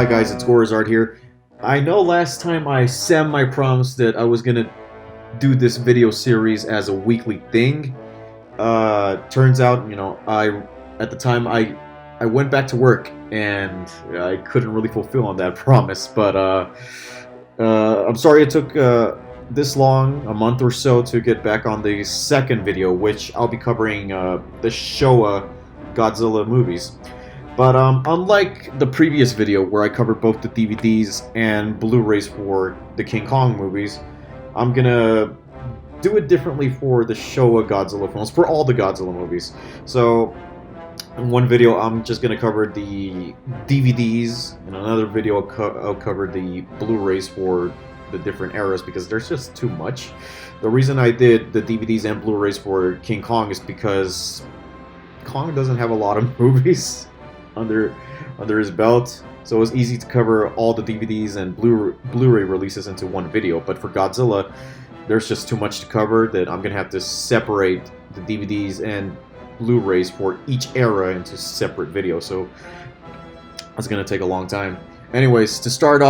guys, it's Gorizard here. I know last time I semi-promised that I was gonna do this video series as a weekly thing. Turns out, at the time I went back to work and I couldn't really fulfill on that promise. But I'm sorry it took this long, a month or so, to get back on the second video, which I'll be covering the Showa Godzilla movies. But unlike the previous video where I covered both the DVDs and Blu-rays for the King Kong movies, I'm gonna do it differently for the Showa Godzilla films, for all the Godzilla movies. So in one video I'm just gonna cover the DVDs, in another video I'll cover the Blu-rays for the different eras, because there's just too much. The reason I did the DVDs and Blu-rays for King Kong is because Kong doesn't have a lot of movies under his belt, so it was easy to cover all the DVDs and Blu-ray releases into one video. But for Godzilla, there's just too much to cover that I'm gonna have to separate the DVDs and Blu-rays for each era into separate videos, so it's gonna take a long time. Anyways, to start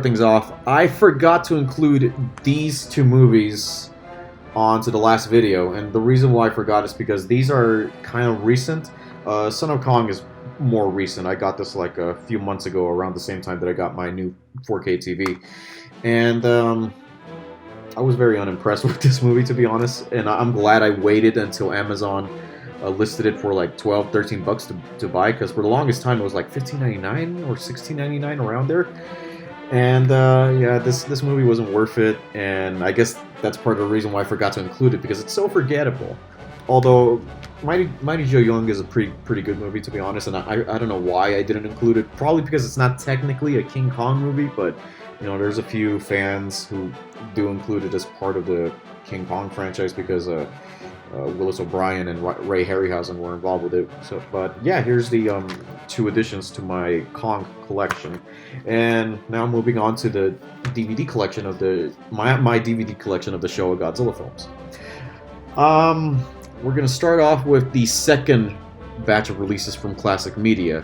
things off, I forgot to include these two movies onto the last video, and the reason why I forgot is because these are kind of recent. Son of Kong is more recent. I got this like a few months ago, around the same time that I got my new 4K TV, and I was very unimpressed with this movie, to be honest, and I'm glad I waited until Amazon listed it for like 12, 13 bucks to buy, because for the longest time it was like $15.99 or $16.99, around there. And yeah, this movie wasn't worth it, and I guess that's part of the reason why I forgot to include it, because it's so forgettable. Although Mighty Joe Young is a pretty good movie, to be honest, and I don't know why I didn't include it. Probably because it's not technically a King Kong movie, but there's a few fans who do include it as part of the King Kong franchise, because Willis O'Brien and Ray Harryhausen were involved with it. So, but yeah, here's the two additions to my Kong collection, and now moving on to the DVD collection of my DVD collection of the Showa Godzilla films. We're gonna start off with the second batch of releases from Classic Media.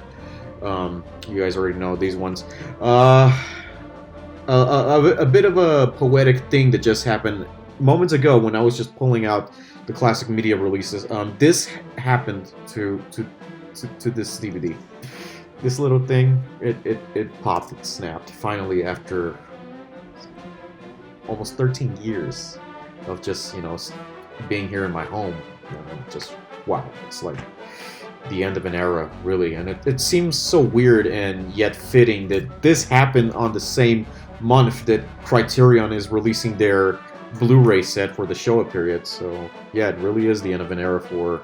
You guys already know these ones. A bit of a poetic thing that just happened moments ago when I was just pulling out the Classic Media releases. This happened to this DVD. This little thing, it popped, it snapped. Finally, after almost 13 years of just being here in my home, just wow, it's like the end of an era, really. And it seems so weird and yet fitting that this happened on the same month that Criterion is releasing their Blu-ray set for the Showa period. So yeah, it really is the end of an era for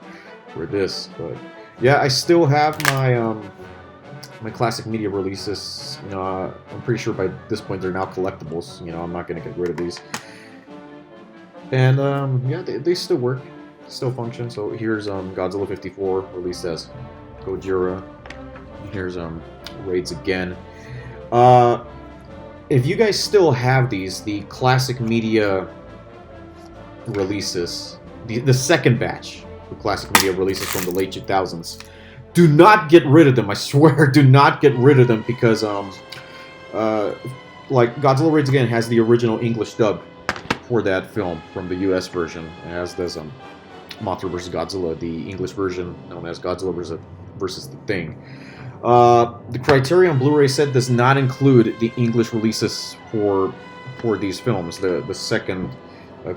this. But yeah, I still have my my Classic Media releases. I'm pretty sure by this point they're now collectibles. I'm not gonna get rid of these. And yeah, they still work, still function. So here's Godzilla 54, released as Gojira. Here's Raids Again. If you guys still have these, the Classic Media releases, the second batch of Classic Media releases from the late 2000s, do not get rid of them. I swear, do not get rid of them, because like Godzilla Raids Again has the original English dub for that film from the US version, as does Mothra vs. Godzilla, the English version known as Godzilla versus the Thing. The Criterion Blu-ray set does not include the English releases for these films, the second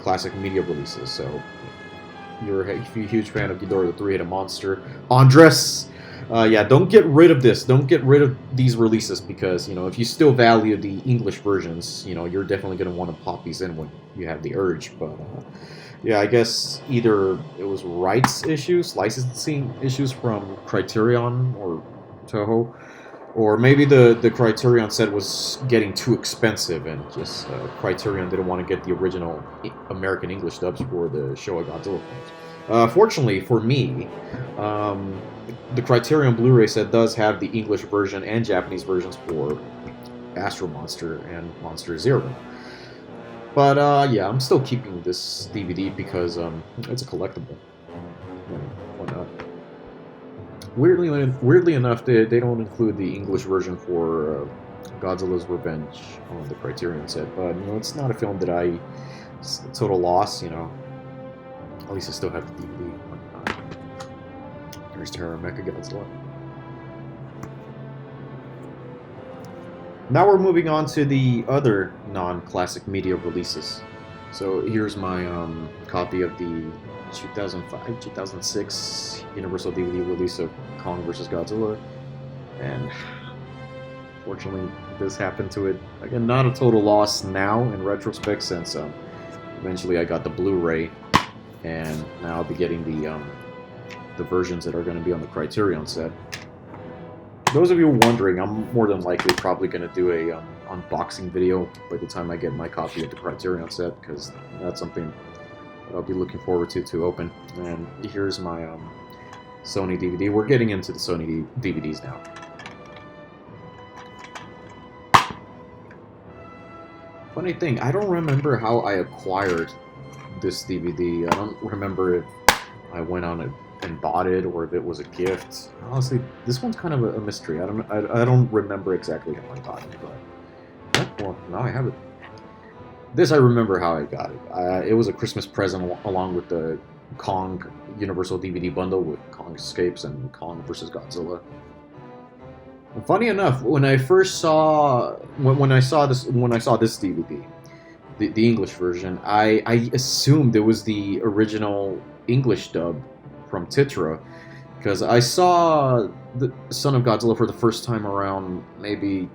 Classic Media releases. So you're a huge fan of Ghidorah the Three-Headed Monster, Andres, yeah, don't get rid of this. Don't get rid of these releases, because if you still value the English versions, you're definitely going to want to pop these in when you have the urge. But yeah, I guess either it was rights issues, licensing issues from Criterion or Toho, or maybe the Criterion set was getting too expensive, and just Criterion didn't want to get the original American English dubs for the Showa Godzilla films. Fortunately for me, the Criterion Blu-ray set does have the English version and Japanese versions for Astro Monster and Monster Zero. But yeah, I'm still keeping this DVD because it's a collectible. Why not? weirdly enough, they don't include the English version for Godzilla's Revenge on the Criterion set, but it's not a film that it's a total loss. At least I still have the DVD. Here's Terror Mecha Godzilla. Now we're moving on to the other non-classic media releases. So here's my copy of the 2005-2006 Universal DVD release of Kong vs. Godzilla, and fortunately this happened to it. Again, not a total loss now in retrospect, since eventually I got the Blu-ray, and now I'll be getting the versions that are going to be on the Criterion set. Those of you wondering, I'm more than likely probably going to do a unboxing video by the time I get my copy of the Criterion set, because that's something that I'll be looking forward to open. And here's my Sony DVD. We're getting into the Sony DVDs now. Funny thing, I don't remember how I acquired this DVD. I don't remember if I went on it and bought it, or if it was a gift. Honestly, this one's kind of a mystery. I don't remember exactly how I got it, but well, now I have it. This I remember how I got it. It was a Christmas present along with the Kong Universal DVD bundle with Kong Escapes and Kong vs. Godzilla. And funny enough, when I first saw when I saw this DVD, the English version, I assumed it was the original English dub from Titra, because I saw the Son of Godzilla for the first time around maybe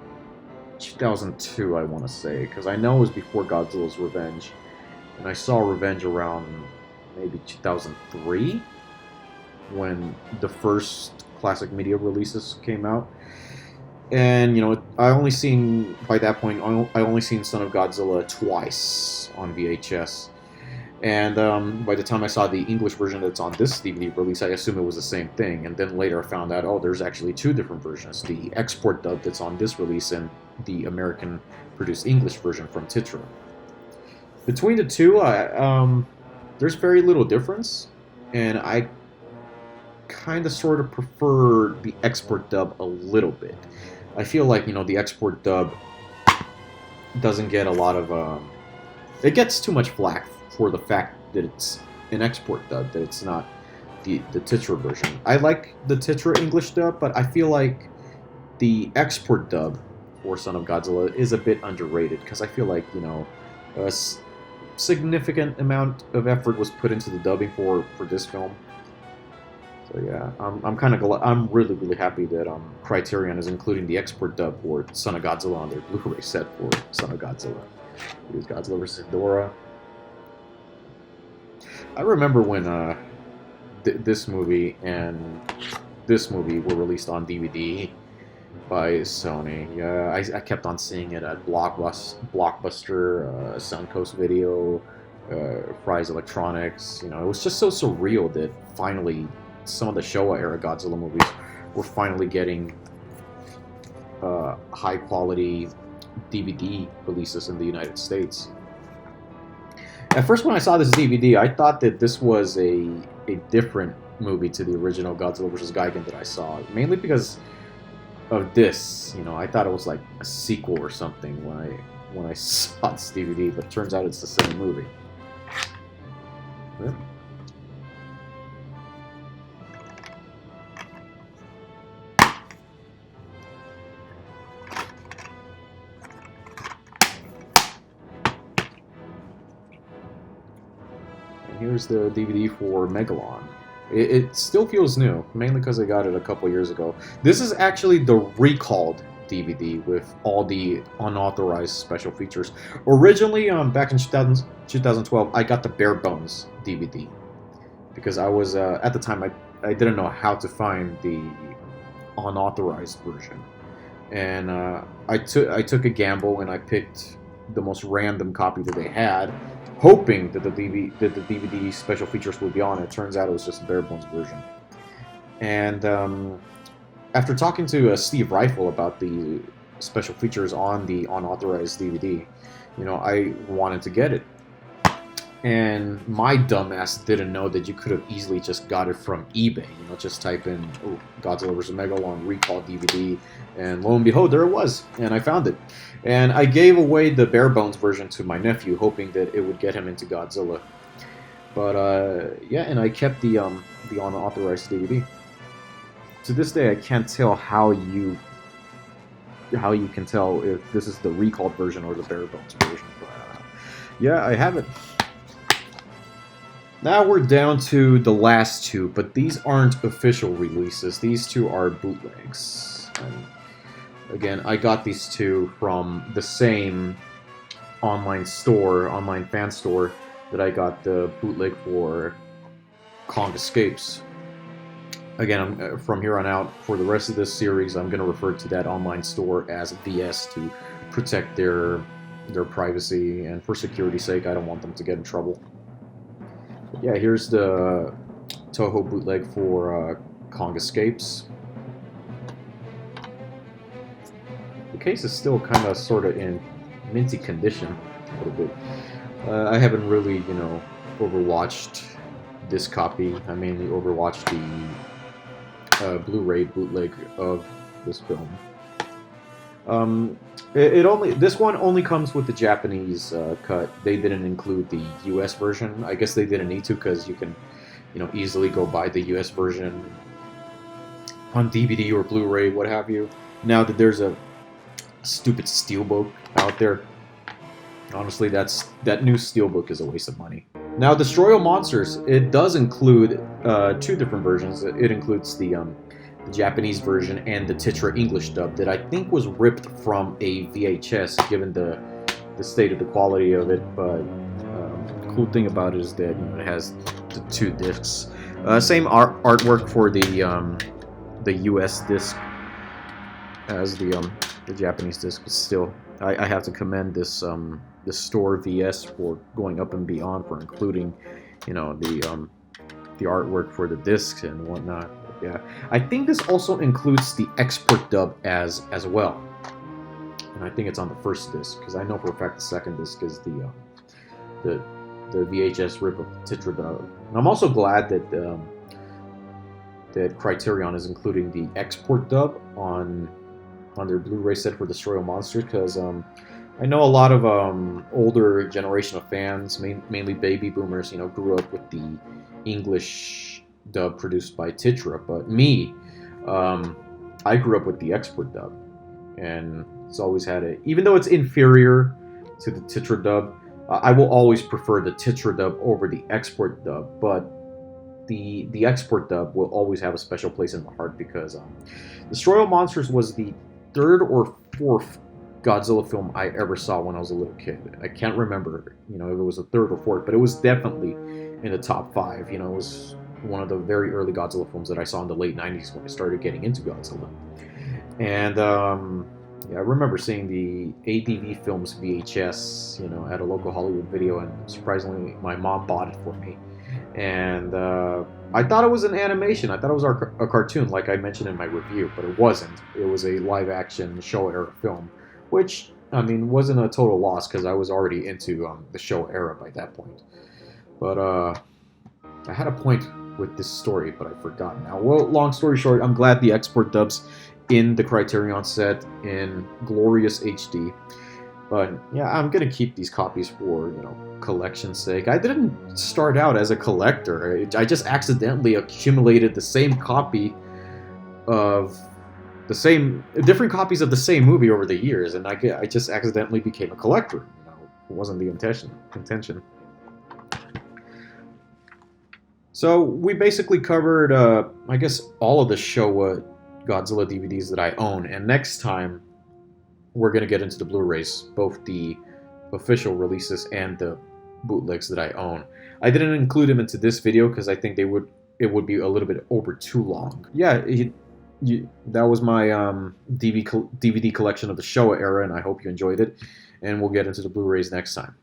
2002, I want to say, because I know it was before Godzilla's Revenge, and I saw Revenge around maybe 2003 when the first classic media releases came out. And I only seen by that point I only seen Son of Godzilla twice on VHS. And by the time I saw the English version that's on this DVD release, I assumed it was the same thing. And then later I found out, oh, there's actually two different versions. The export dub that's on this release and the American-produced English version from Titra. Between the two, there's very little difference. And I kind of sort of prefer the export dub a little bit. I feel like, the export dub doesn't get a lot of... it gets too much flack for the fact that it's an export dub, that it's not the Titra version. I like the Titra English dub, but I feel like the export dub for Son of Godzilla is a bit underrated, because I feel like, a significant amount of effort was put into the dubbing for this film. So yeah, I'm really happy that Criterion is including the export dub for Son of Godzilla on their Blu-ray set for Son of Godzilla. Here's Godzilla vs. Ghidorah. I remember when this movie and this movie were released on DVD by Sony. Yeah, I kept on seeing it at Blockbuster, Suncoast Video, Fry's Electronics. It was just so surreal that finally some of the Showa era Godzilla movies were finally getting high quality DVD releases in the United States. At first, when I saw this DVD, I thought that this was a different movie to the original Godzilla vs. Gigan that I saw, mainly because of this. I thought it was like a sequel or something when I saw this DVD, but it turns out it's the same movie. Yeah. Here's the DVD for Megalon. It still feels new, mainly because I got it a couple years ago. This is actually the recalled DVD with all the unauthorized special features. Originally, back in 2012, I got the bare bones DVD because I was at the time I didn't know how to find the unauthorized version, and I took a gamble and I picked the most random copy that they had, hoping that the DVD special features would be on it. Turns out it was just a bare bones version. And after talking to Steve Rifle about the special features on the unauthorized DVD, I wanted to get it. And my dumbass didn't know that you could have easily just got it from eBay. Just type in Godzilla vs. Megalon recall DVD, and lo and behold, there it was. And I found it. And I gave away the bare bones version to my nephew, hoping that it would get him into Godzilla. But yeah, and I kept the unauthorized DVD. To this day, I can't tell how you can tell if this is the recalled version or the bare bones version. But yeah, I have it. Now we're down to the last two, but these aren't official releases. These two are bootlegs. And again, I got these two from the same online fan store that I got the bootleg for Kong Escapes. Again, from here on out, for the rest of this series, I'm going to refer to that online store as VS to protect their privacy, and for security's sake, I don't want them to get in trouble. But yeah, here's the Toho bootleg for Kong Escapes. The case is still kind of sort of in minty condition a little bit. I haven't really, overwatched this copy. I mainly overwatched the Blu-ray bootleg of this film. This one only comes with the Japanese cut. They didn't include the US version. I guess they didn't need to, because you can, easily go buy the US version on DVD or Blu-ray, what have you. Now that there's a stupid steelbook out there, honestly, that new steelbook is a waste of money. Now, Destroy All Monsters, it does include two different versions. It includes the Japanese version and the Titra English dub that I think was ripped from a VHS, given the state of the quality of it. But the cool thing about it is that it has the two discs. Same artwork for the US disc as the Japanese disc, but still, I have to commend this store VS for going up and beyond, for including, the artwork for the discs and whatnot. Yeah, I think this also includes the export dub as well, and I think it's on the first disc, because I know for a fact the second disc is the VHS rip of Titra dub. And I'm also glad that that Criterion is including the export dub on their Blu-ray set for Destroy All Monsters, because I know a lot of older generation of fans, mainly baby boomers, grew up with the English dub produced by Titra, but me, I grew up with the export dub, and it's always had it. Even though it's inferior to the Titra dub, I will always prefer the Titra dub over the export dub, but the export dub will always have a special place in my heart, because Destroy All Monsters was the third or fourth Godzilla film I ever saw when I was a little kid. I can't remember, if it was the third or fourth, but it was definitely in the top 5. It was one of the very early Godzilla films that I saw in the late 90s when I started getting into Godzilla. And yeah, I remember seeing the ADV Films VHS, at a local Hollywood video, and surprisingly, my mom bought it for me. And I thought it was an animation. I thought it was a cartoon, like I mentioned in my review, but it wasn't. It was a live-action Showa era film, which, wasn't a total loss, because I was already into the Showa era by that point. But I had a point with this story, but I forgot now. Well, long story short, I'm glad the export dub's in the Criterion set in glorious HD. But yeah, I'm gonna keep these copies for, collection's sake. I didn't start out as a collector. I just accidentally accumulated the same copy of different copies of the same movie over the years, and I just accidentally became a collector. It wasn't the intention. So we basically covered, I guess, all of the Showa Godzilla DVDs that I own, and next time we're going to get into the Blu-rays, both the official releases and the bootlegs that I own. I didn't include them into this video because I think it would be a little bit over too long. Yeah, that was my DVD collection of the Showa era, and I hope you enjoyed it, and we'll get into the Blu-rays next time.